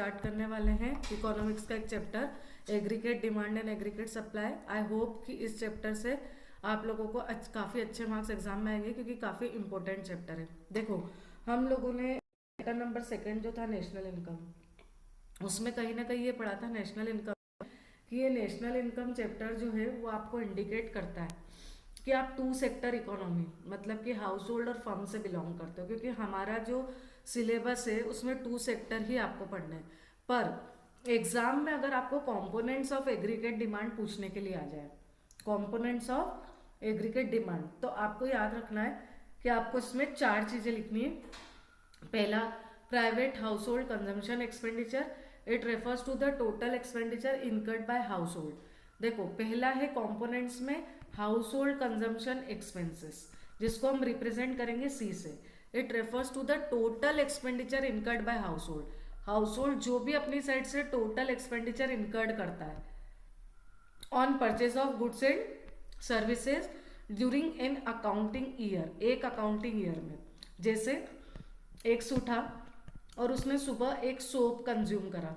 Start करने वाले हैं इकोनॉमिक्स का एक chapter, aggregate demand and aggregate supply. I hope कि इस चैप्टर से आप लोगों को काफ़ी अच्छे मार्क्स एग्जाम में आएंगे, क्योंकि काफ़ी इंपॉर्टेंट चैप्टर है। देखो, हम लोगों ने चैप्टर नंबर 2 जो था नेशनल इनकम, उसमें कहीं ना कहीं ये पढ़ा था नेशनल इनकम, कि ये नेशनल इनकम चैप्टर जो है वो आपको इंडिकेट करता है कि आप टू सेक्टर इकोनॉमी, मतलब कि हाउस होल्ड और फर्म से बिलोंग करते हो, क्योंकि हमारा जो सिलेबस है उसमें टू सेक्टर ही आपको पढ़ना है। पर एग्जाम में अगर आपको कंपोनेंट्स ऑफ एग्रीगेट डिमांड पूछने के लिए आ जाए, कंपोनेंट्स ऑफ एग्रीगेट डिमांड, तो आपको याद रखना है कि आपको इसमें 4 चीजें लिखनी है। पहला, private household consumption expenditure, it refers to the total expenditure incurred by household. देखो, पहला है कंपोनेंट्स में हाउस होल्ड कंजम्पशन एक्सपेंसेस, जिसको हम रिप्रेजेंट करेंगे सी से। It refers to the total expenditure incurred by household. Household जो भी अपनी साइड से टोटल एक्सपेंडिचर इनकर्ड करता है on purchase of goods and services during an accounting year, एक अकाउंटिंग ईयर में। जैसे एक उठा और उसने सुबह एक सोप कंज्यूम करा,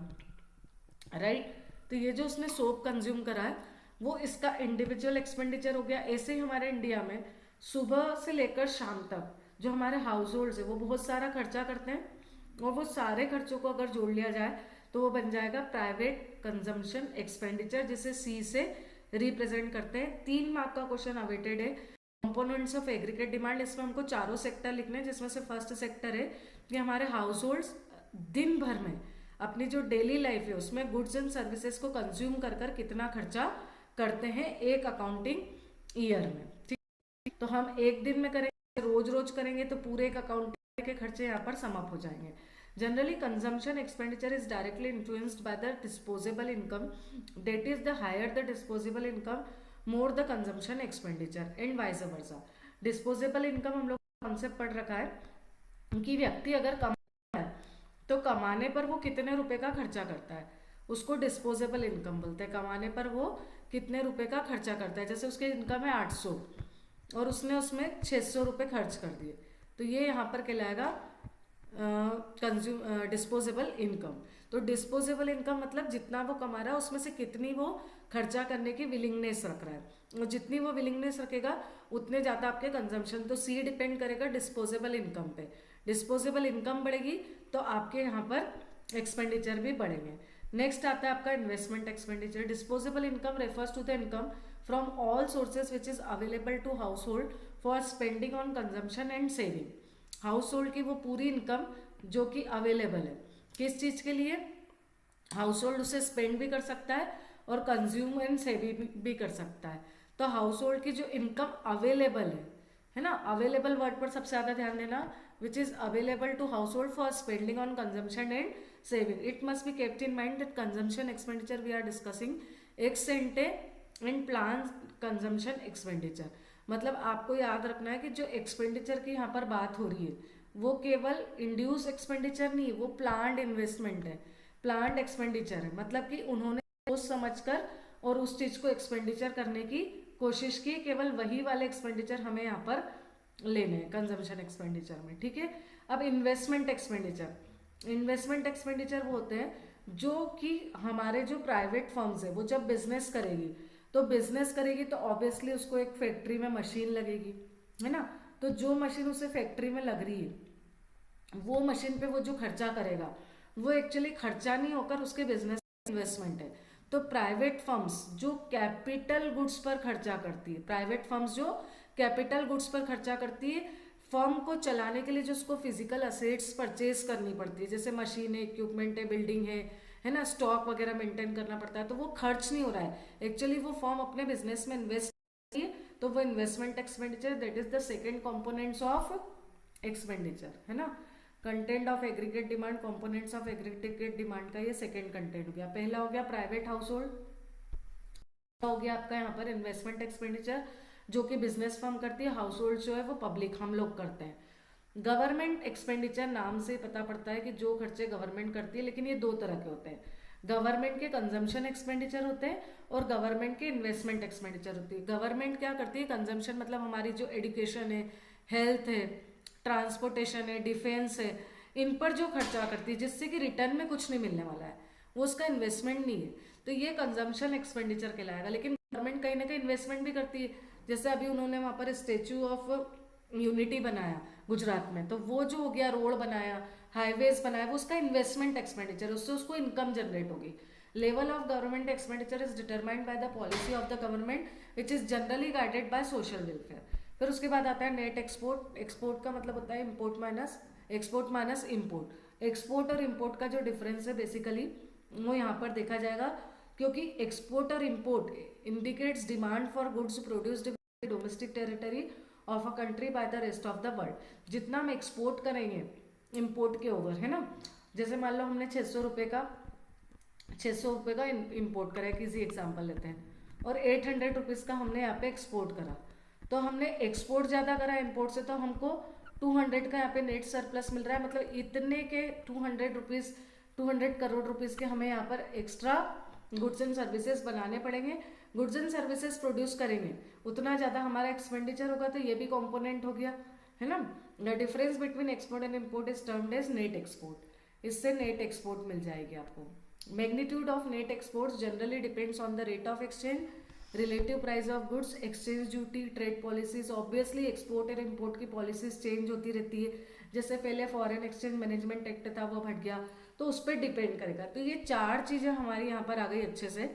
राइट, तो ये जो उसने सोप कंज्यूम करा है वो इसका इंडिविजुअल एक्सपेंडिचर हो गया। ऐसे ही हमारे इंडिया में सुबह से लेकर शाम तक जो हमारे हाउस होल्ड है वो बहुत सारा खर्चा करते हैं, और वो सारे खर्चों को अगर जोड़ लिया जाए तो वो बन जाएगा प्राइवेट कंजम्पशन एक्सपेंडिचर, जिसे सी से रिप्रेजेंट करते हैं। 3 मार्क का क्वेश्चन अवेटेड है। कंपोनेंट्स ऑफ एग्रीगेट डिमांड, इसमें हमको चारों सेक्टर लिखने हैं, जिसमें से फर्स्ट सेक्टर है कि हमारे हाउस होल्ड्स दिन भर में अपनी जो डेली लाइफ है उसमें गुड्स एंड सर्विसेज को कंज्यूम कर कर कितना खर्चा करते हैं एक अकाउंटिंग ईयर में। ठीक, तो हम एक दिन में करेंगे, रोज रोज करेंगे तो पूरे एक अकाउंटिंग के खर्चे यहाँ पर समाप्त हो जाएंगे। Generally consumption expenditure is directly influenced by the disposable income, that is the higher the disposable income more the consumption expenditure and vice versa. Disposable income हम लोग कॉन्सेप्ट पढ़ रखा है कि व्यक्ति अगर कमाता है तो कमाने पर वो कितने रुपए का खर्चा करता है, उसको डिस्पोजेबल इनकम बोलते हैं। कमाने पर वो कितने रुपए का खर्चा करता है, जैसे उसके इनकम है 800 और उसने उसमें 600 रुपए खर्च कर दिए, तो ये यहाँ पर कहलाएगा डिस्पोजेबल इनकम। तो डिस्पोजेबल इनकम मतलब जितना वो कमा रहा है उसमें से कितनी वो खर्चा करने की विलिंगनेस रख रहा है, और जितनी वो विलिंगनेस रखेगा उतने ज़्यादा आपके कंजम्पशन। तो सी डिपेंड करेगा डिस्पोजेबल इनकम पे। डिस्पोजेबल इनकम बढ़ेगी तो आपके यहाँ पर एक्सपेंडिचर भी बढ़ेंगे। नेक्स्ट आता है आपका investment expenditure. Disposable income refers to the income from all sources which is available to household for spending on consumption and saving. Household की वो पूरी इनकम जो कि अवेलेबल है किस चीज़ के लिए, हाउस होल्ड उसे स्पेंड भी कर सकता है और कंज्यूम एंड सेविंग भी कर सकता है। तो हाउस होल्ड की जो इनकम अवेलेबल है ना, अवेलेबल वर्ड पर सबसे ज़्यादा ध्यान देना, which is available to household for spending on consumption and saving. It must be kept in mind that consumption expenditure we are discussing ex ante and plan consumption expenditure. मतलब आपको याद रखना है कि जो एक्सपेंडिचर की यहाँ पर बात हो रही है वो केवल इंड्यूस एक्सपेंडिचर नहीं है, वो प्लान्ड इन्वेस्टमेंट है, प्लान्ड एक्सपेंडिचर है। मतलब कि उन्होंने सोच समझकर और उस चीज को एक्सपेंडिचर करने की कोशिश की, केवल वही वाले एक्सपेंडिचर हमें यहाँ पर लेने हैं कंजम्पशन एक्सपेंडिचर में। ठीक है, अब इन्वेस्टमेंट एक्सपेंडिचर, इन्वेस्टमेंट एक्सपेंडिचर वो होते हैं जो कि हमारे जो प्राइवेट फर्म्स है वो जब बिजनेस करेगी तो बिजनेस करेगी तो ऑब्वियसली उसको एक फैक्ट्री में मशीन लगेगी, है ना। तो जो मशीन उसे फैक्ट्री में लग रही है वो मशीन पे वो जो खर्चा करेगा वो एक्चुअली खर्चा नहीं होकर उसके बिजनेस इन्वेस्टमेंट है। तो प्राइवेट फर्म्स जो कैपिटल गुड्स पर खर्चा करती है, प्राइवेट फर्म्स जो कैपिटल गुड्स पर खर्चा करती है, फर्म को चलाने के लिए जो उसको फिजिकल असेट्स परचेज करनी पड़ती है, जैसे मशीन है, इक्विपमेंट है, बिल्डिंग है ना, स्टॉक वगैरह मेंटेन करना पड़ता है, तो वो खर्च नहीं हो रहा है, एक्चुअली वो फर्म अपने बिजनेस में इन्वेस्ट करती है, तो वो investment expenditure, that is the second components of expenditure, है ना। Content of aggregate demand, components of aggregate demand का ये सेकेंड कंटेंट हो गया। पहला हो गया प्राइवेट हाउस होल्ड, हो गया आपका यहाँ पर इन्वेस्टमेंट एक्सपेंडिचर जो कि बिजनेस फर्म करती है, हाउस होल्ड जो है वो पब्लिक हम लोग करते हैं। गवर्नमेंट एक्सपेंडिचर नाम से पता पड़ता है कि जो खर्चे गवर्नमेंट करती है, लेकिन ये 2 तरह के होते हैं। गवर्नमेंट के कंजम्पशन एक्सपेंडिचर होते हैं और गवर्नमेंट के इन्वेस्टमेंट एक्सपेंडिचर होती है। गवर्नमेंट क्या करती है, कंजम्पशन मतलब हमारी जो एजुकेशन है, हेल्थ है, ट्रांसपोर्टेशन है, डिफेंस है, इन पर जो खर्चा करती है जिससे कि रिटर्न में कुछ नहीं मिलने वाला है, वो उसका इन्वेस्टमेंट नहीं है, तो ये कंजम्पशन एक्सपेंडिचर कहलाएगा। लेकिन गवर्नमेंट कहीं ना कहीं इन्वेस्टमेंट भी करती है, जैसे अभी उन्होंने वहाँ पर स्टेच्यू ऑफ यूनिटी बनाया गुजरात में, तो वो जो हो गया, रोड बनाया, हाईवेज बनाया, वो उसका इन्वेस्टमेंट एक्सपेंडिचर, उससे उसको इनकम जनरेट होगी। Level of government expenditure is determined by the policy of the government which is generally guided by social welfare. फिर उसके बाद आता है नेट एक्सपोर्ट। एक्सपोर्ट का मतलब होता है एक्सपोर्ट माइनस इम्पोर्ट। एक्सपोर्ट और इम्पोर्ट का जो डिफरेंस है बेसिकली वो यहाँ पर देखा जाएगा, क्योंकि एक्सपोर्ट और import indicates demand for goods produced domestic territory of a country by the rest of the world. जितना हम एक्सपोर्ट करेंगे इम्पोर्ट के ओवर, है ना, जैसे मान लो हमने 600 रुपये का इम्पोर्ट करा है, किसी एग्जाम्पल लेते हैं, और 800 रुपीज़ का हमने यहाँ पे एक्सपोर्ट करा, तो हमने एक्सपोर्ट ज़्यादा करा इम्पोर्ट से, तो हमको 200 का यहाँ पे नेट सरप्लस मिल रहा है। मतलब इतने के 200 करोड़ रुपीज़ के हमें यहाँ पर एक्स्ट्रा गुड्स एंड सर्विसेज बनाने पड़ेंगे। गुड्स एंड सर्विसेज प्रोड्यूस करेंगे उतना ज़्यादा हमारा एक्सपेंडिचर होगा, तो ये भी कॉम्पोनेंट हो गया, है ना। The difference between export and import is termed as net export. इससे नेट एक्सपोर्ट मिल जाएगी आपको। Magnitude of net exports generally depends on the rate of exchange, relative price of goods, exchange duty, trade policies. Obviously export और import की policies change होती रहती है, जैसे पहले फॉरेन एक्सचेंज मैनेजमेंट एक्ट था वो हट गया, तो उस पर डिपेंड करेगा। तो ये 4 चीज़ें हमारी यहाँ पर आ गई अच्छे से।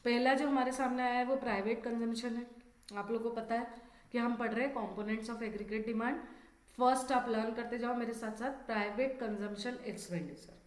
पहला जो हमारे सामने आया है वो प्राइवेट कंजम्पशन है। आप लोगों को पता है कि हम पढ़ रहे हैं components of aggregate demand. First आप लर्न करते जाओ मेरे साथ साथ, प्राइवेट कंजम्पशन एक्सपेंडिचर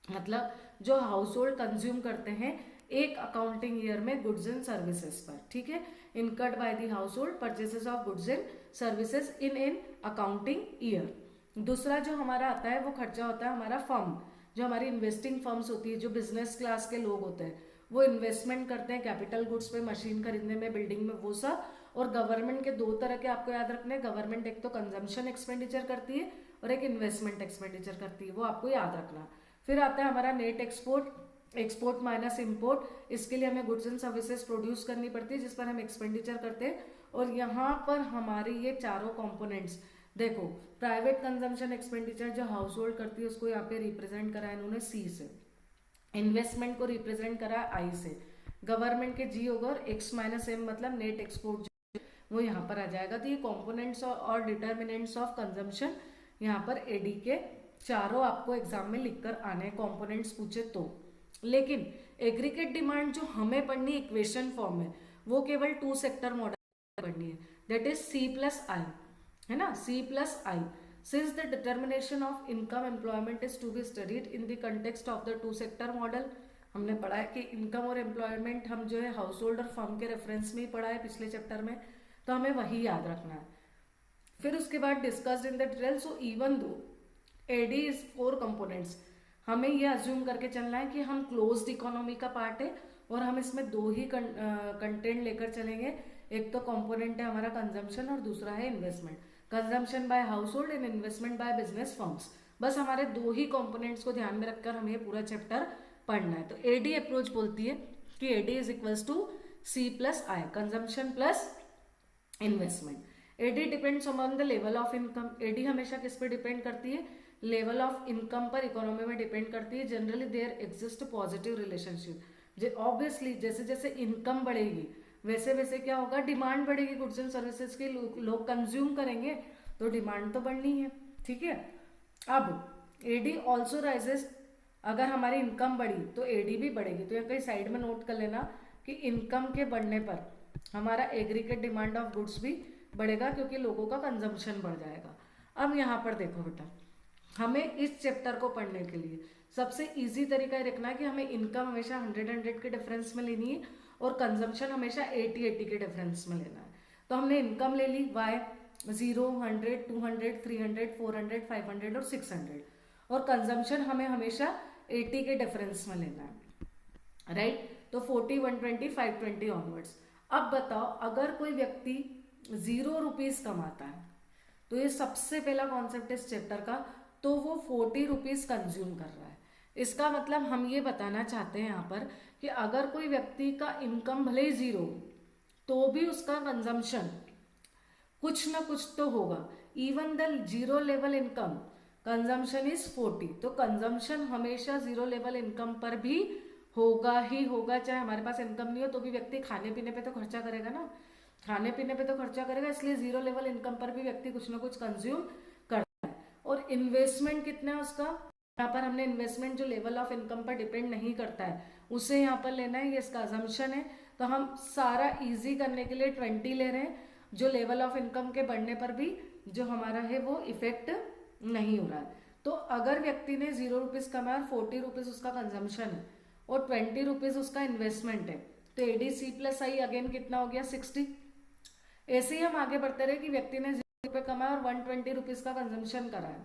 मतलब जो हाउस होल्ड कंज्यूम करते हैं एक अकाउंटिंग ईयर में गुड्स एंड सर्विसेज पर, ठीक है, incurred by the house hold purchases of goods and services in accounting year. दूसरा जो हमारा आता है वो खर्चा होता है हमारा फर्म, जो हमारी इन्वेस्टिंग फर्म्स होती है, जो बिजनेस क्लास के लोग होते हैं, वो इन्वेस्टमेंट करते हैं कैपिटल गुड्स पे, मशीन खरीदने में, बिल्डिंग में, वो सब। और गवर्नमेंट के 2 तरह के आपको याद रखने हैं। गवर्नमेंट एक तो कंजम्पशन एक्सपेंडिचर करती है और एक इन्वेस्टमेंट एक्सपेंडिचर करती है, वो आपको याद रखना। फिर आता है हमारा net export, export minus import. इसके लिए हमें गुड्स एंड सर्विसेज प्रोड्यूस करनी पड़ती है जिस पर हम एक्सपेंडिचर करते हैं। और यहाँ पर हमारी ये चारों कंपोनेंट्स देखो, प्राइवेट कंजम्पशन एक्सपेंडिचर जो हाउस होल्ड करती है उसको यहाँ पे रिप्रेजेंट करा है इन्होंने सी से, इन्वेस्टमेंट को रिप्रेजेंट करा है आई से, गवर्नमेंट के जी होगा, और एक्स माइनस एम मतलब नेट एक्सपोर्ट वो यहाँ पर आ जाएगा। तो ये कंपोनेंट्स और डिटर्मिनेंट्स ऑफ कंजम्पशन यहाँ पर एडी के चारों आपको एग्जाम में लिखकर आने कंपोनेंट्स पूछे तो। लेकिन एग्रीगेट डिमांड जो हमें पढ़नी इक्वेशन फॉर्म में, वो केवल 2 सेक्टर मॉडल पढ़नी है, दैट इज C+I, है ना, C+I। Since the determination of income employment is to be studied in the context of the 2 sector model. हमने पढ़ा है कि इनकम और एम्प्लॉयमेंट हम जो है हाउस होल्ड और फर्म के रेफरेंस में ही पढ़ा है पिछले चैप्टर में, तो हमें वही याद रखना है। फिर उसके बाद discussed in the detail. So even though AD is 4 components, हमें ये अज्यूम करके चलना है कि हम क्लोज्ड इकोनॉमी का पार्ट है और हम इसमें 2 ही कंटेंट लेकर चलेंगे। एक तो कंपोनेंट है हमारा कंजम्पशन और दूसरा है investment, consumption by household and investment by business firms. बस हमारे 2 ही कंपोनेंट्स को ध्यान में रखकर हमें ये पूरा चैप्टर पढ़ना है। तो एडी अप्रोच बोलती है कि AD is equals to C+I, consumption plus investment. AD depends on the level of income. AD हमेशा किस पे डिपेंड करती है, लेवल ऑफ इनकम पर, इकोनॉमी में डिपेंड करती है। Generally there exist positive relationship. Obviously जैसे जैसे इनकम बढ़ेगी वैसे वैसे क्या होगा, डिमांड बढ़ेगी गुड्स एंड सर्विसेज की, लोग कंज्यूम करेंगे तो डिमांड तो बढ़नी है, ठीक है। अब एडी ऑल्सो राइजेस, अगर हमारी इनकम बढ़ी तो एडी भी बढ़ेगी। तो यहाँ कहीं साइड में नोट कर लेना कि इनकम के बढ़ने पर हमारा एग्रीगेट डिमांड ऑफ गुड्स भी बढ़ेगा, क्योंकि लोगों का कंजम्पशन बढ़ जाएगा। अब यहाँ पर देखो बेटा, हमें इस चैप्टर को पढ़ने के लिए सबसे इजी तरीका ये रखना है कि हमें इनकम हमेशा 100 के डिफरेंस में लेनी है और कंजम्पशन हमेशा 80 के डिफरेंस में लेना है। तो हमने इनकम ले ली वाई 0, 100, 200, 300, 400, 500 और 600, और कंजम्पशन हमें हमेशा 80 के डिफरेंस में लेना है, राइट। तो 40, 120, 520 ऑनवर्ड्स। अब बताओ, अगर कोई व्यक्ति 0 रुपीज कमाता है, तो ये सबसे पहला कॉन्सेप्ट इस चैप्टर का, तो वो 40 रुपीज कंज्यूम कर रहा है। इसका मतलब हम ये बताना चाहते हैं यहाँ पर कि अगर कोई व्यक्ति का इनकम भले ही 0 तो भी उसका कंजम्पशन कुछ ना कुछ तो होगा। Even the 0 level income consumption is 40, तो कंजम्पशन हमेशा जीरो लेवल इनकम पर भी होगा ही होगा, चाहे हमारे पास इनकम नहीं हो तो भी व्यक्ति खाने पीने पे तो खर्चा करेगा ना, खाने पीने पे तो खर्चा करेगा, इसलिए जीरो लेवल इनकम पर भी व्यक्ति कुछ ना कुछ कंज्यूम करता है। और इन्वेस्टमेंट कितना है उसका, यहाँ पर हमने इन्वेस्टमेंट जो लेवल ऑफ इनकम पर डिपेंड नहीं करता है उसे यहाँ पर लेना है, ये इसका अजम्पशन है। तो हम सारा इजी करने के लिए 20 ले रहे हैं, जो लेवल ऑफ इनकम के बढ़ने पर भी जो हमारा है वो इफेक्ट नहीं हो रहा है। तो अगर व्यक्ति ने 0 रुपीज कमाया और 40 रुपीज उसका कंजम्पशन है और 20 रुपीज उसका इन्वेस्टमेंट है, तो ADC प्लस आई अगेन कितना हो गया 60। ऐसे ही हम आगे बढ़ते रहे कि व्यक्ति ने 0 रुपये कमाया और 120 रुपीज का कंजम्पशन करा है,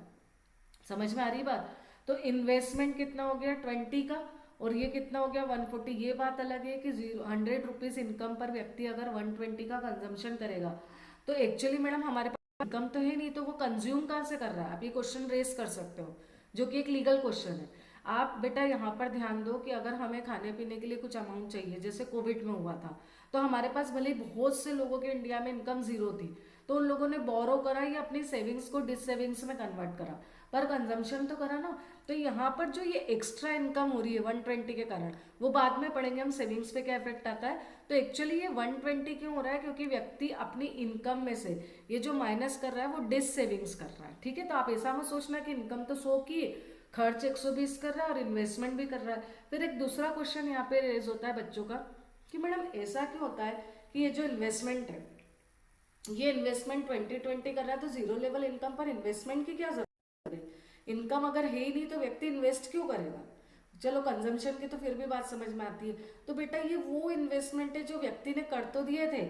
समझ में आ रही बात। तो इन्वेस्टमेंट कितना हो गया 20 का और ये कितना हो गया 140। ये बात अलग है कि 100 रुपीज इनकम पर व्यक्ति अगर 120 का कंजम्पशन करेगा तो एक्चुअली मैडम हमारे पास इनकम तो है नहीं, तो वो कंज्यूम कहाँ से कर रहा है, आप ये क्वेश्चन रेस कर सकते हो, जो कि एक लीगल क्वेश्चन है। आप बेटा यहाँ पर ध्यान दो कि अगर हमें खाने पीने के लिए कुछ अमाउंट चाहिए, जैसे कोविड में हुआ था, तो हमारे पास भले बहुत से लोगों के इंडिया में इनकम जीरो थी, तो उन लोगों ने बोरो करा या अपनी सेविंग्स को डिस सेविंग्स में कन्वर्ट करा, पर कंजम्पशन तो करा ना। तो यहाँ पर जो ये एक्स्ट्रा इनकम हो रही है 120 के कारण, वो बाद में पढ़ेंगे हम सेविंग्स पे क्या इफेक्ट आता है। तो एक्चुअली ये 120 क्यों हो रहा है, क्योंकि व्यक्ति अपनी इनकम में से ये जो माइनस कर रहा है वो डिस सेविंग्स कर रहा है, ठीक है। तो आप ऐसा मत सोचना कि इनकम तो 100 की, खर्च 120 कर रहा है और इन्वेस्टमेंट भी कर रहा है। फिर एक दूसरा क्वेश्चन यहाँ पे रेज होता है बच्चों का कि मैडम ऐसा क्यों होता है कि ये जो इन्वेस्टमेंट है, ये इन्वेस्टमेंट 2020 कर रहा है, तो जीरो लेवल इनकम पर इन्वेस्टमेंट की क्या जरूरत है, इनकम अगर है ही नहीं तो व्यक्ति इन्वेस्ट क्यों करेगा। चलो कंजम्पशन की तो फिर भी बात समझ में आती है। तो बेटा ये वो इन्वेस्टमेंट है जो व्यक्ति ने कर तो दिए थे,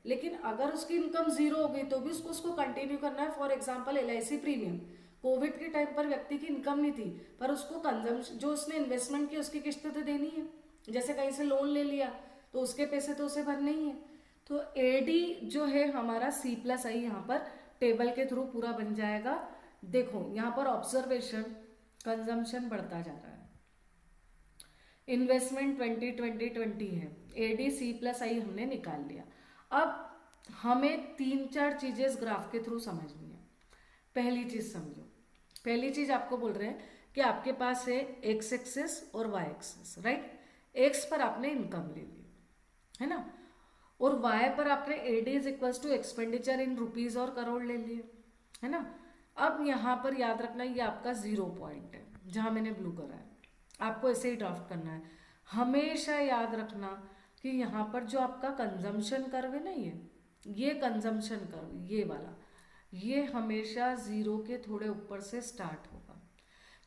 लेकिन अगर उसकी इनकम जीरो हो गई तो भी उसको कंटिन्यू करना है। For example LIC premium, Covid के टाइम पर व्यक्ति की इनकम नहीं थी, पर उसको कंजम्पशन जो उसने इन्वेस्टमेंट की उसकी किस्त तो देनी है, जैसे कहीं से लोन ले लिया तो उसके पैसे तो उसे भरने ही है। तो AD जो है हमारा C+I यहाँ पर टेबल के थ्रू पूरा बन जाएगा। देखो यहाँ पर ऑब्जर्वेशन, कंजम्पशन बढ़ता जा रहा है, इन्वेस्टमेंट 20 है, AD C+I हमने निकाल लिया। अब हमें 3-4 चीजें इस ग्राफ के थ्रू समझनी है। पहली चीज समझो, पहली चीज आपको बोल रहे हैं कि आपके पास है X एक्सेस और Y एक्सेस, राइट। X पर आपने इनकम ले ली है ना, और Y पर आपने AD is equal to expenditure in rupees और करोड़ ले लिए है ना। अब यहाँ पर याद रखना ये आपका 0 पॉइंट है, जहां मैंने ब्लू करा है, आपको ऐसे ही ड्राफ्ट करना है। हमेशा याद रखना कि यहाँ पर जो आपका कंजम्पशन कर्व है ना, ये कंजम्पशन कर्व ये वाला, ये हमेशा 0 के थोड़े ऊपर से स्टार्ट होगा,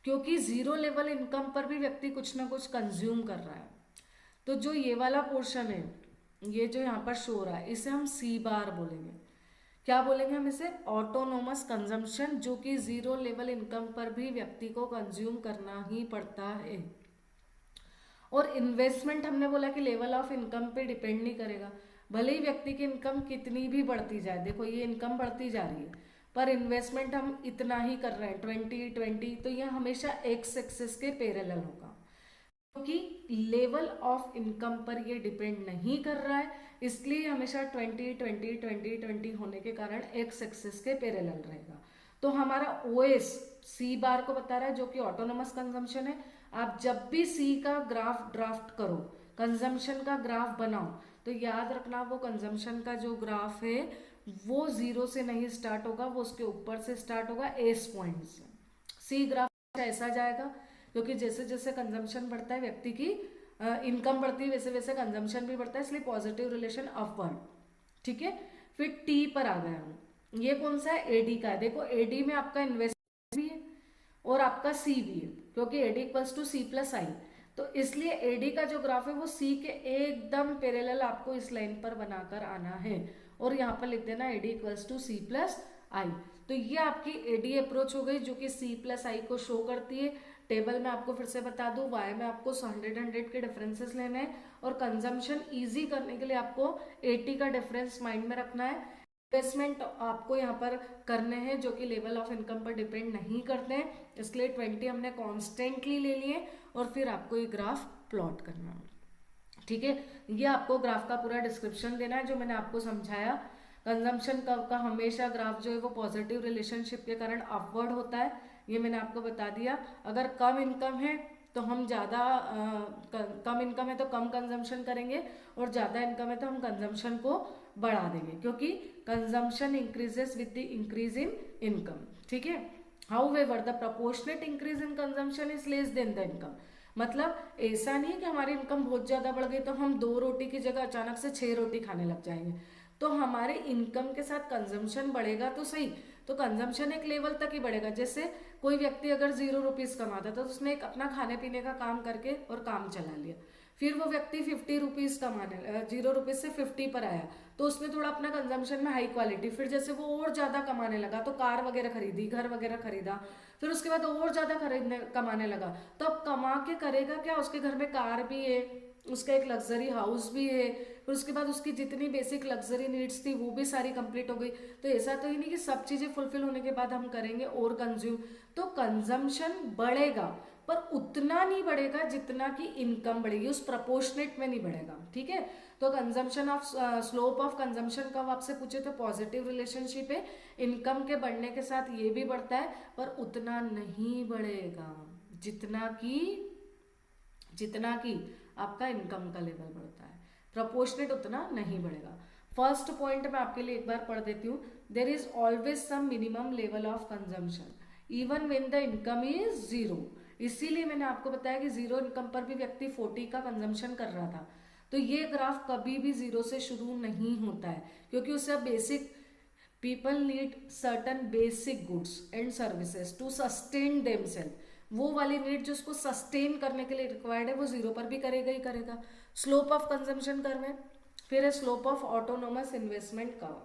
क्योंकि जीरो लेवल इनकम पर भी व्यक्ति कुछ ना कुछ कंज्यूम कर रहा है। तो जो ये वाला पोर्शन है, ये जो यहाँ पर शो हो रहा है, इसे हम C बार बोलेंगे। क्या बोलेंगे हम इसे, ऑटोनोमस कंजम्पशन, जो कि जीरो लेवल इनकम पर भी व्यक्ति को कंज्यूम करना ही पड़ता है। और इन्वेस्टमेंट हमने बोला कि लेवल ऑफ इनकम पे डिपेंड नहीं करेगा, भले ही व्यक्ति की इनकम कितनी भी बढ़ती जाए, देखो ये इनकम बढ़ती जा रही है पर इन्वेस्टमेंट हम इतना ही कर रहे हैं 20, तो ये हमेशा X एक्सेस के पैरेलल होगा, क्योंकि लेवल ऑफ इनकम पर ये डिपेंड नहीं कर रहा है, इसलिए हमेशा 20 होने के कारण X एक्सेस के पैरेलल रहेगा। तो हमारा OS C बार को बता रहा है, जो कि ऑटोनोमस कंजम्पशन है। आप जब भी C का ग्राफ ड्राफ्ट करो, कंजम्पशन का ग्राफ बनाओ, तो याद रखना वो कंजम्पशन का जो ग्राफ है वो 0 से नहीं स्टार्ट होगा, वो उसके ऊपर से स्टार्ट होगा S पॉइंट से। C ग्राफ ऐसा जाएगा, क्योंकि जैसे जैसे कंजम्पशन बढ़ता है व्यक्ति की इनकम बढ़ती है, वैसे वैसे कंजम्पशन भी बढ़ता है, इसलिए पॉजिटिव रिलेशन अपवर्ड, ठीक है। फिर T पर आ गया हम, ये कौन सा है, AD का है। देखो AD में आपका इन्वेस्टमेंट भी है और आपका C भी है, क्योंकि AD इक्वल्स टू C+I, तो इसलिए AD का जो ग्राफ है वो C के एकदम पैरेलल आपको इस लाइन पर बनाकर आना है, और यहाँ पर लिख देना AD इक्वल्स टू C+I। तो ये आपकी AD अप्रोच हो गई, जो कि C+I को शो करती है। टेबल में आपको फिर से बता दूं, Y में आपको 100 के डिफरेंसेस लेने हैं, और कंजम्पशन इजी करने के लिए आपको 80 का डिफरेंस माइंड में रखना है। इन्वेस्टमेंट आपको यहाँ पर करने हैं जो कि लेवल ऑफ इनकम पर डिपेंड नहीं करते हैं, इसलिए 20 हमने कॉन्स्टेंटली ले लिए, और फिर आपको ये ग्राफ प्लॉट करना है, ठीक है। ये आपको ग्राफ का पूरा डिस्क्रिप्शन देना है जो मैंने आपको समझाया। कंजम्पशन कर्व का हमेशा ग्राफ जो है वो पॉजिटिव रिलेशनशिप के कारण अपवर्ड होता है, ये मैंने आपको बता दिया। अगर कम इनकम है तो हम ज़्यादा कम इनकम है तो कम कंजम्पशन करेंगे, और ज़्यादा इनकम है तो हम कंजम्पशन को बढ़ा देंगे, क्योंकि consumption increases with the increase in income. ठीक है। However the proportionate increase in consumption is less then the income. मतलब ऐसा नहीं है कि हमारी इनकम बहुत ज़्यादा बढ़ गई तो हम 2 रोटी की जगह अचानक से 6 रोटी खाने लग जाएंगे। तो हमारे इनकम के साथ कंजम्पशन बढ़ेगा तो सही, तो कंजम्पशन एक लेवल तक ही बढ़ेगा। जैसे कोई व्यक्ति अगर 0 रुपीज़ कमाता था तो उसने एक अपना खाने पीने का काम करके और काम चला लिया, फिर वो व्यक्ति 50 रुपीज़ कमाने 0 रुपीज़ से 50 पर आया, तो उसने थोड़ा अपना कंजम्पशन में हाई क्वालिटी, फिर जैसे वो और ज़्यादा कमाने लगा तो कार वगैरह खरीदी, घर वगैरह खरीदा, फिर उसके बाद और ज़्यादा खरीदने कमाने लगा, तो अब कमा के करेगा क्या, उसके घर में कार भी है, उसका एक लग्जरी हाउस भी है, फिर उसके बाद उसकी जितनी बेसिक लग्जरी नीड्स थी वो भी सारी कंप्लीट हो गई। तो ऐसा तो ही नहीं कि सब चीज़ें फुलफिल होने के बाद हम करेंगे और कंज्यूम, तो कंजम्पशन बढ़ेगा पर उतना नहीं बढ़ेगा जितना कि इनकम बढ़ेगी, उस प्रपोर्शनेट में नहीं बढ़ेगा। ठीक है। तो consumption of slope of consumption कब आपसे पूछे तो पॉजिटिव रिलेशनशिप है, इनकम के बढ़ने के साथ ये भी बढ़ता है पर उतना नहीं बढ़ेगा जितना कि आपका इनकम का लेवल बढ़ता है, प्रपोर्शनेट उतना नहीं बढ़ेगा। फर्स्ट पॉइंट मैं आपके लिए एक बार पढ़ देती हूँ। There is always some minimum level of consumption even when the income is 0। इसीलिए मैंने आपको बताया कि 0 इनकम पर भी व्यक्ति 40 का कंजम्पशन कर रहा था। तो ये ग्राफ कभी भी 0 से शुरू नहीं होता है, क्योंकि उससे basic people need certain basic goods and services to sustain themselves. वो वाली नीड जो उसको सस्टेन करने के लिए रिक्वायर्ड है वो 0 पर भी करेगा ही करेगा। स्लोप ऑफ कंजम्पशन कर्व है, फिर है slope of autonomous investment curve.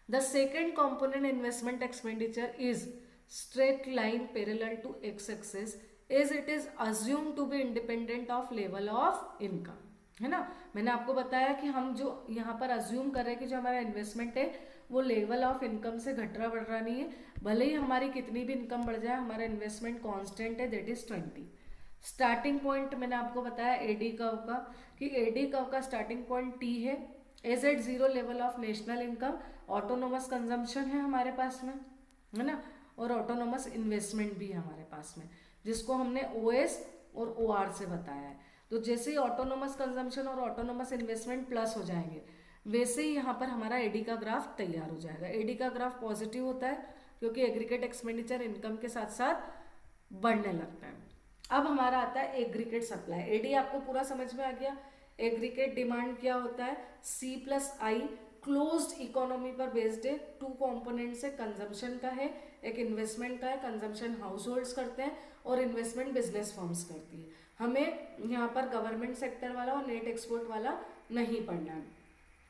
The second component investment expenditure is straight line parallel to x axis as it is assumed to be independent of level of income, है ना। मैंने आपको बताया कि हम जो यहाँ पर अज्यूम कर रहे हैं कि जो हमारा इन्वेस्टमेंट है वो लेवल ऑफ इनकम से घट रहा बढ़ रहा नहीं है, भले ही हमारी कितनी भी इनकम बढ़ जाए हमारा इन्वेस्टमेंट कांस्टेंट है, दैट इज 20। स्टार्टिंग पॉइंट मैंने आपको बताया एडी कर्व का कि एडी कर्व का स्टार्टिंग पॉइंट टी है, as at 0 level of national income, autonomous consumption है हमारे पास में, है ना, और ऑटोनोमस इन्वेस्टमेंट भी है हमारे पास में, जिसको हमने ओएस और ओआर से बताया है। तो जैसे ही ऑटोनोमस कंजम्पशन और ऑटोनोमस इन्वेस्टमेंट प्लस हो जाएंगे वैसे ही यहाँ पर हमारा एडी का ग्राफ तैयार हो जाएगा। एडी का ग्राफ पॉजिटिव होता है क्योंकि एग्रीगेट एक्सपेंडिचर इनकम के साथ साथ बढ़ने लगता है। अब हमारा आता है एग्रीगेट सप्लाई। एडी आपको पूरा समझ में आ गया। एग्रीगेट डिमांड क्या होता है, सी प्लस आई क्लोज्ड इकोनॉमी पर बेस्ड है। 2 कॉम्पोनेंट्स है, कंजम्पशन का है, एक इन्वेस्टमेंट का है। कंजम्पशन हाउस होल्ड्स करते हैं और इन्वेस्टमेंट बिजनेस फर्म्स करती है। हमें यहाँ पर गवर्नमेंट सेक्टर वाला और नेट एक्सपोर्ट वाला नहीं पढ़ना है।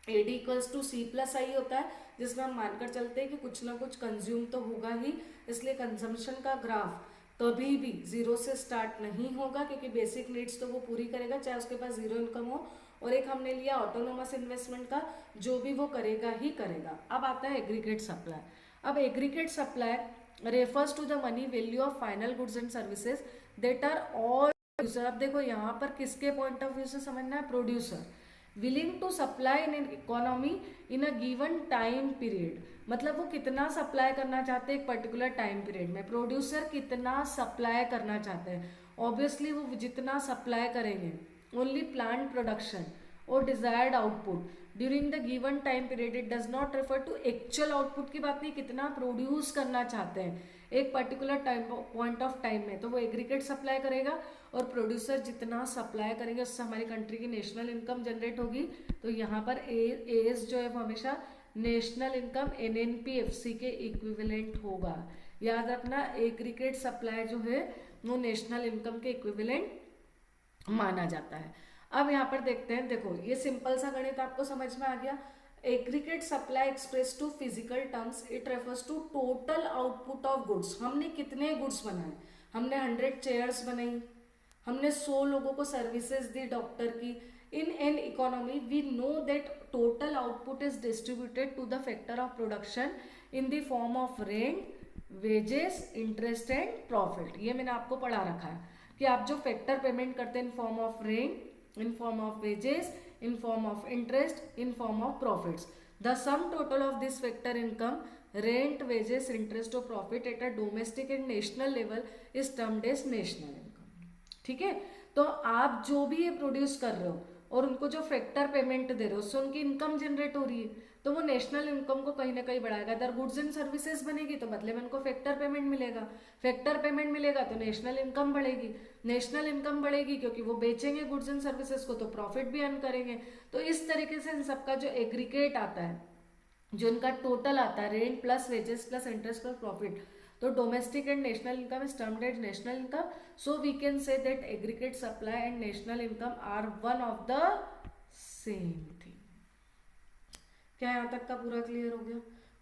AD equals to C plus I होता है, जिसमें हम मानकर चलते हैं कि कुछ ना कुछ कंज्यूम तो होगा ही, इसलिए कंजम्पशन का ग्राफ कभी भी 0 से स्टार्ट नहीं होगा, क्योंकि बेसिक नीड्स तो वो पूरी करेगा चाहे उसके पास 0 इनकम हो। और एक हमने लिया ऑटोनोमस इन्वेस्टमेंट का, जो भी वो करेगा ही करेगा। अब आता है एग्रीगेट सप्लाई। अब aggregate supply refers to the money value of final goods and services that are all producer. अब देखो यहाँ पर किसके पॉइंट ऑफ व्यू से समझना है, producer willing to supply in economy in a given time period. मतलब वो कितना सप्लाई करना चाहते हैं एक पर्टिकुलर टाइम पीरियड में। प्रोड्यूसर कितना सप्लाई करना चाहते हैं, ऑब्वियसली वो जितना सप्लाई करेंगे ओनली प्लांट प्रोडक्शन और desired output during the given time period. It does not refer to actual output की बात नहीं, कितना प्रोड्यूस करना चाहते हैं एक particular time point of time में, तो वो एग्रीगेट सप्लाई करेगा। और प्रोड्यूसर जितना सप्लाई करेंगे उससे हमारी कंट्री की नेशनल इनकम जनरेट होगी। तो यहाँ पर एज जो है वो हमेशा नेशनल इनकम NNPFC के इक्विवेलेंट होगा। याद रखना एग्रीगेट सप्लाई जो है वो नेशनल इनकम के इक्विवेलेंट माना जाता है। अब यहाँ पर देखते हैं, देखो ये सिंपल सा गणित आपको समझ में आ गया। Aggregate supply express to physical terms it refers to total output of goods. हमने कितने गुड्स बनाए, हमने 100 चेयर्स बनाई, हमने 100 लोगों को सर्विसेज दी डॉक्टर की। In an economy we know that total output is distributed to the factor of production in the form of rent, wages, interest and profit. ये मैंने आपको पढ़ा रखा है कि आप जो फैक्टर पेमेंट करते हैं in form of rent, in form of wages, in form of interest, in form of profits, the sum total of this factor income rent, wages, interest और profit at a domestic and national level is termed as national income. ठीक है, तो आप जो भी ये produce कर रहे हो और उनको जो फैक्टर पेमेंट दे रहे हो उससे उनकी इनकम जनरेट हो रही है, तो वो नेशनल इनकम को कहीं ना कहीं बढ़ाएगा। अगर गुड्स एंड सर्विसेज बनेगी तो बदले में उनको फैक्टर पेमेंट मिलेगा, फैक्टर पेमेंट मिलेगा तो नेशनल इनकम बढ़ेगी, नेशनल इनकम बढ़ेगी क्योंकि वो बेचेंगे गुड्स एंड सर्विसेज को तो प्रॉफिट भी अर्न करेंगे। तो इस तरीके से इन सबका जो एग्रीगेट आता है, जो इनका टोटल आता है, rent plus wages plus interest plus profit, तो domestic and national income is termed as national income. So we can say that aggregate supply and national income are one of the same thing. क्या यहाँ तक का पूरा clear हो गया?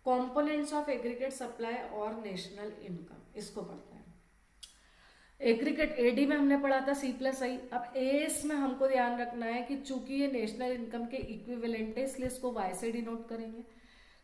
Components of aggregate supply और national income, इसको पढ़ते हैं। एग्रीगेट एडी में हमने पढ़ा था सी प्लस आई। अब एस में हमको ध्यान रखना है कि चूंकि ये नेशनल इनकम के इक्विवेलेंट है इसलिए इसको वाई से डिनोट करेंगे।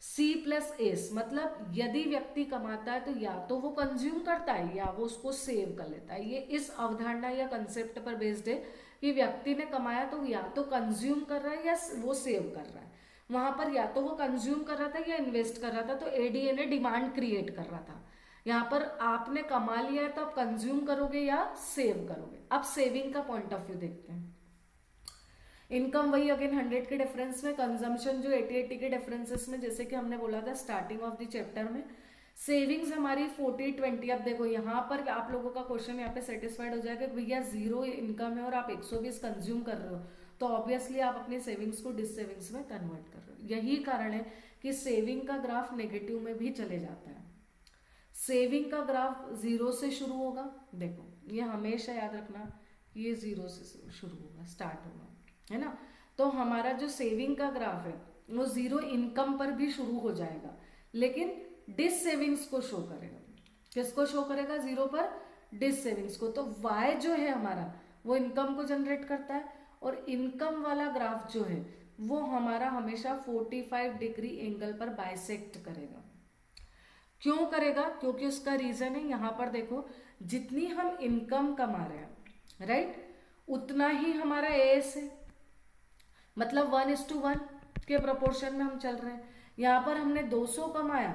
सी प्लस एस मतलब यदि व्यक्ति कमाता है तो या तो वो कंज्यूम करता है या वो उसको सेव कर लेता है। ये इस अवधारणा या कंसेप्ट पर बेस्ड है कि व्यक्ति ने कमाया तो या तो कंज्यूम कर रहा है या वो सेव कर रहा है। वहां पर या तो वो कंज्यूम कर रहा था या इन्वेस्ट कर रहा था, तो एडीए ने डिमांड क्रिएट कर रहा था। यहाँ पर आपने कमा लिया है तो आप कंज्यूम करोगे या सेव करोगे। अब सेविंग का पॉइंट ऑफ व्यू देखते हैं। इनकम वही अगेन 100 के डिफरेंस में, कंजम्पशन जो 80 के डिफरेंसेस में, जैसे कि हमने बोला था स्टार्टिंग ऑफ द चैप्टर में। सेविंग्स हमारी 40-20। अब देखो यहाँ पर आप लोगों का क्वेश्चन यहाँ पे सेटिस्फाइड हो जाएगा कि भैया 0 इनकम है और आप 120 कंज्यूम कर रहे हो, तो ऑब्वियसली आप अपनी सेविंग्स को डिस सेविंग्स में कन्वर्ट कर रहे हो। यही कारण है कि सेविंग का ग्राफ नेगेटिव में भी चले जाता है। सेविंग का ग्राफ 0 से शुरू होगा, देखो ये हमेशा याद रखना, ये 0 से शुरू होगा, स्टार्ट होगा, है ना। तो हमारा जो सेविंग का ग्राफ है वो 0 इनकम पर भी शुरू हो जाएगा, लेकिन डिस सेविंग्स को शो करेगा। किसको शो करेगा? 0 पर डिस सेविंग्स को। तो वाई जो है हमारा वो इनकम को जनरेट करता है, और इनकम वाला ग्राफ जो है वो हमारा हमेशा 45 डिग्री एंगल पर बाइसेक्ट करेगा। क्यों करेगा? क्योंकि उसका रीजन है, यहां पर देखो जितनी हम इनकम कमा रहे हैं, राइट, उतना ही हमारा एएस है, मतलब 1:1 के प्रोपोर्शन में हम चल रहे हैं। यहाँ पर हमने 200 कमाया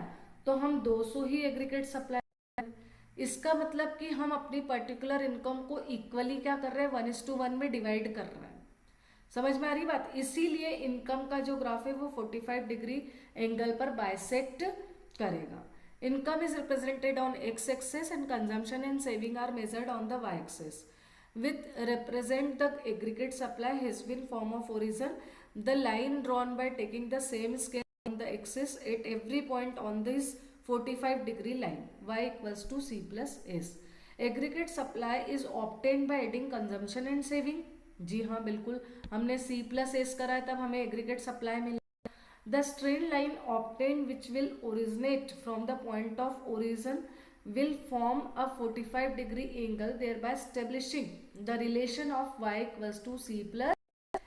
तो हम 200 ही एग्रीगेट सप्लाई। इसका मतलब कि हम अपनी पर्टिकुलर इनकम को इक्वली क्या कर रहे हैं? 1:1 में डिवाइड कर रहे हैं। समझ में आ रही बात? इसीलिए इनकम का जो ग्राफ है वो 45 डिग्री एंगल पर बाइसेक्ट करेगा। Income is represented on x-axis and consumption and saving are measured on the y-axis. With represent the aggregate supply has been form of origin. The line drawn by taking the same scale on the axis at every point on this 45 degree line, y equals to c plus s. Aggregate supply is obtained by adding consumption and saving. जी हाँ बिल्कुल, हमने c plus s करा है तब हमें aggregate supply मिला। The straight line obtained which will originate from the point of origin will form a 45 degree angle, thereby establishing the relation of y equals to c plus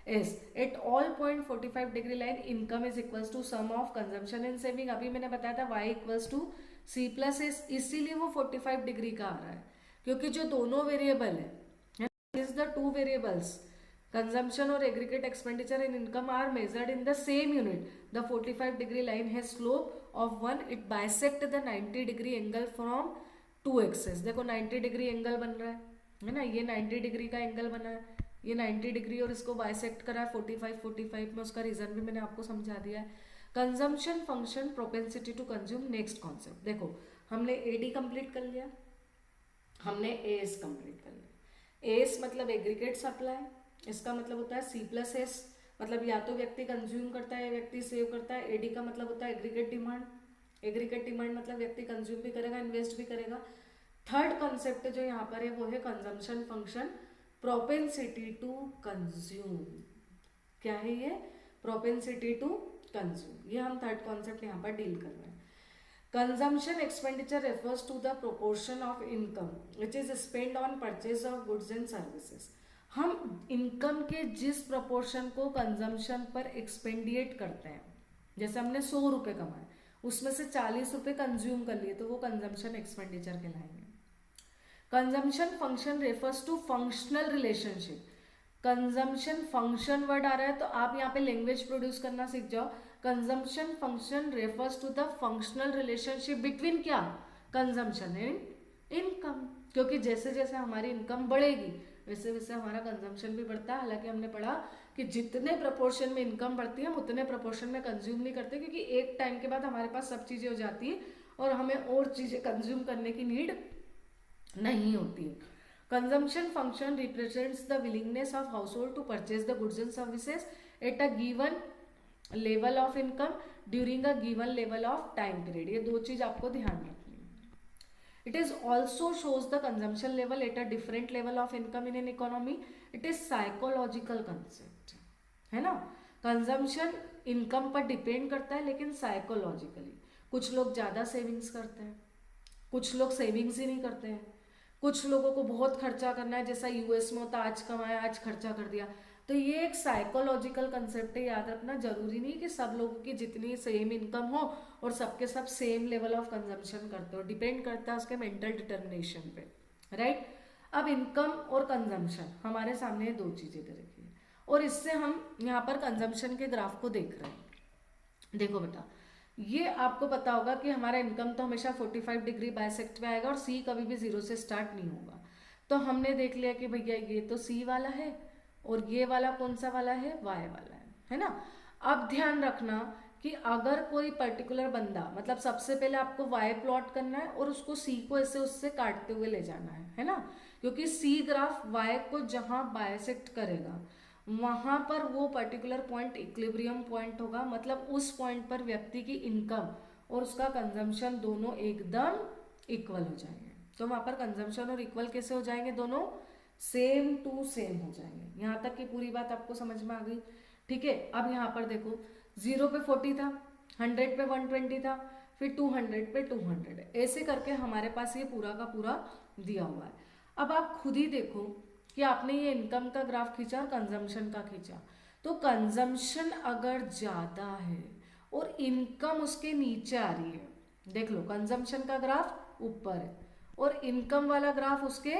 s. At all point 45 degree line income is equals to sum of consumption and saving. अभी मैंने बताया था y equals to c plus s, इसीलिए वो 45 degree का आ रहा है, क्योंकि जो दोनों वेरिएबल है is the two variables consumption or aggregate expenditure and income are measured in the same unit. The 45 degree line has slope of 1. It bisect the 90 degree angle from two axes. देखो 90 degree angle बन रहा है ना, ये 90 degree का angle बना है, ये 90 डिग्री और इसको बाइसेक्ट करा है 45 में। उसका रीजन भी मैंने आपको समझा दिया है। Consumption function propensity to consume. Next concept देखो, हमने एडी कंप्लीट कर लिया, हमने एएस कंप्लीट कर लिया। एएस मतलब एग्रीगेट सप्लाई, इसका मतलब होता है सी प्लस एस, मतलब या तो व्यक्ति कंज्यूम करता है या व्यक्ति सेव करता है। एडी का मतलब होता है एग्रीगेट डिमांड, एग्रीगेट डिमांड मतलब व्यक्ति कंज्यूम भी करेगा इन्वेस्ट भी करेगा। थर्ड कॉन्सेप्ट जो यहाँ पर है वो है consumption function propensity to consume. क्या है ये? Propensity to consume. ये हम थर्ड कॉन्सेप्ट यहाँ पर डील कर रहे हैं। Consumption expenditure refers to the proportion of income which is spend on purchase of goods and services. हम इनकम के जिस प्रोपोर्शन को कंजम्पशन पर एक्सपेंडिएट करते हैं, जैसे हमने 100 रुपये कमाए उसमें से 40 रुपये कंज्यूम कर लिए तो वो कंजम्पशन एक्सपेंडिचर कहलाएंगे। Consumption function refers to functional relationship. Consumption function word आ रहा है तो आप यहाँ पे लैंग्वेज प्रोड्यूस करना सीख जाओ। Consumption function refers to the functional relationship between क्या, कंजम्पशन एंड इनकम, क्योंकि जैसे जैसे हमारी इनकम बढ़ेगी वैसे वैसे हमारा कंजम्पशन भी बढ़ता है। हालांकि हमने पढ़ा कि जितने प्रपोर्शन में इनकम बढ़ती है हम उतने प्रपोर्शन में कंज्यूम नहीं करते, क्योंकि एक टाइम के बाद हमारे पास सब चीज़ें हो जाती है और हमें और चीज़ें कंज्यूम करने की नीड नहीं होती है। Consumption function represents the willingness of household to purchase the goods and services at a given level of income during a given level of time period. ये दो चीज आपको ध्यान रखनी है। It is also shows the consumption level at a different level of income in an economy. It is psychological concept, है ना। Consumption income पर डिपेंड करता है लेकिन साइकोलॉजिकली, कुछ लोग ज़्यादा सेविंग्स करते हैं, कुछ लोग सेविंग्स ही नहीं करते हैं, कुछ लोगों को बहुत खर्चा करना है, जैसा यूएस में होता आज कमाया आज खर्चा कर दिया। तो ये एक साइकोलॉजिकल कंसेप्ट है, याद रखना। जरूरी नहीं कि सब लोगों की जितनी सेम इनकम हो और सबके सब सेम लेवल ऑफ कंजम्पशन करते हो, डिपेंड करता है उसके मेंटल डिटर्मिनेशन पे, राइट। अब इनकम और कंजम्पशन हमारे सामने दो चीजें दे रखी है और इससे हम यहाँ पर कंजम्पशन के ग्राफ को देख रहे हैं। देखो बेटा, ये आपको पता होगा कि हमारा इनकम तो हमेशा 45 डिग्री बाइसेक्ट में आएगा और सी कभी भी जीरो से स्टार्ट नहीं होगा। तो हमने देख लिया कि भैया ये तो सी वाला है और ये वाला कौन सा वाला है, वाई वाला है ना। अब ध्यान रखना कि अगर कोई पर्टिकुलर बंदा, मतलब सबसे पहले आपको वाई प्लॉट करना है और उसको सी को ऐसे उससे काटते हुए ले जाना है ना, क्योंकि सी ग्राफ वाई को जहां बाइसेक्ट करेगा वहां पर वो पर्टिकुलर पॉइंट इक्विलिब्रियम पॉइंट होगा, मतलब उस पॉइंट पर व्यक्ति की इनकम और उसका कंजम्पशन दोनों एकदम इक्वल हो जाएंगे। तो वहां पर कंजम्पशन और इक्वल कैसे हो जाएंगे, दोनों सेम टू सेम हो जाएंगे। यहाँ तक की पूरी बात आपको समझ में आ गई, ठीक है। अब यहाँ पर देखो, 0 पे 40 था, 100 पे 120 था, फिर 200 पे 200, ऐसे करके हमारे पास ये पूरा का पूरा दिया हुआ है। अब आप खुद ही देखो कि आपने ये इनकम का ग्राफ खींचा और कंजम्पशन का खींचा, तो कंजम्पशन अगर ज्यादा है और इनकम उसके नीचे आ रही है, देख लो कंजम्पशन का ग्राफ ऊपर है और इनकम वाला ग्राफ उसके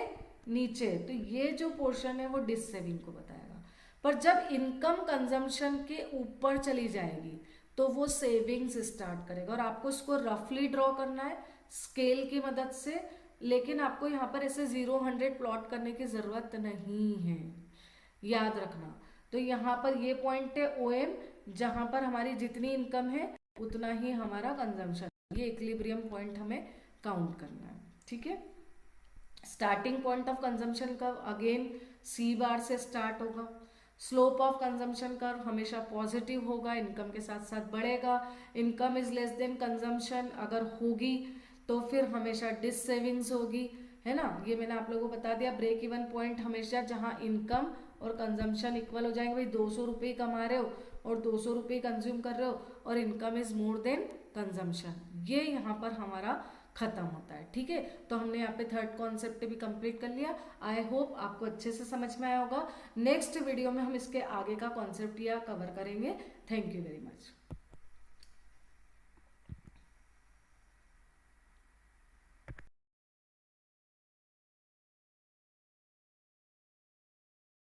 नीचे, तो ये जो पोर्शन है वो डिस सेविंग को बताएगा। पर जब इनकम कंजम्पशन के ऊपर चली जाएगी तो वो सेविंग्स स्टार्ट करेगा और आपको इसको रफली ड्रॉ करना है स्केल की मदद से, लेकिन आपको यहाँ पर ऐसे 0-100 प्लॉट करने की जरूरत नहीं है, याद रखना। तो यहाँ पर ये पॉइंट है OM, जहां पर हमारी जितनी इनकम है उतना ही हमारा कंजम्पशन, ये इक्विलिब्रियम पॉइंट हमें काउंट करना है, ठीक है। Starting point of consumption curve again C bar से स्टार्ट होगा। स्लोप ऑफ कंजम्पशन कर्व हमेशा पॉजिटिव होगा, इनकम के साथ साथ बढ़ेगा। Income is less than consumption अगर होगी तो फिर हमेशा डिस सेविंग्स होगी, है ना। ये मैंने आप लोगों को बता दिया। ब्रेक इवन पॉइंट हमेशा जहां इनकम और कंजम्पशन इक्वल हो जाएंगे, भाई 200 रुपये कमा रहे हो और 200 रुपये कंज्यूम कर रहे हो और income is more than consumption, ये यहाँ पर हमारा खत्म होता है, ठीक है। तो हमने यहाँ पे थर्ड कॉन्सेप्ट भी कंप्लीट कर लिया। आई होप आपको अच्छे से समझ में आया होगा। नेक्स्ट वीडियो में हम इसके आगे का कॉन्सेप्ट या कवर करेंगे। Thank you very much.